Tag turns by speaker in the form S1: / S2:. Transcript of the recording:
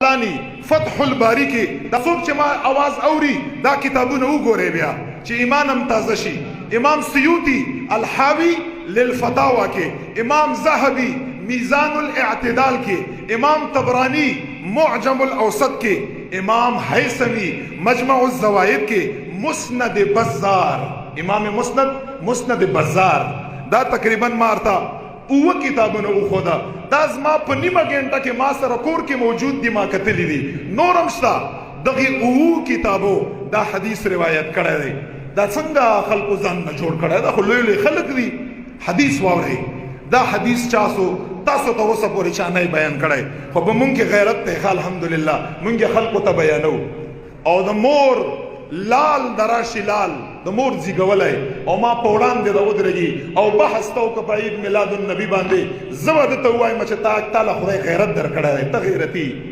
S1: لانی فتح الباری کې د څوک چې ما आवाज اوري دا کتابونه وګوري بیا چې ایمان هم تازه شي. امام سیوطی الحاوی للفتاوا کې، امام زاهبی میزان الاعتدال کې، امام طبرانی معجم الاوسط کې، امام حیثمی مجمع الزوائد کې، مسند بزار، امام مسند بزار، دا تقریبا مارتا اوه کتابونه وخودا. دا زما په نیمه ګنټه کې ما سره کور کې موجود دي، ما کتلی دي. نورم شته دغه اوه کتابو دا حدیث روایت کړی دی. دا څنګه خلکو ځان نه جوړ کړی دا؟ خو لوی لوی خلک دي. حدیث واورئ، دا حدیث تاسو ته اوسه پورې چا نه بیان کړی، خو په مونږ کې غیرت دی. الحمدلله مونږ خلکو ته بیانو. او د مور لال دراشي لال د مور زیږولی او ما په وړاندې د ودرېږي او بحث ته وکړه په عید میلاد النبي باندې، زه به درته ووایم چې تا له خدای غیرت درکړی دی، ته غیرتي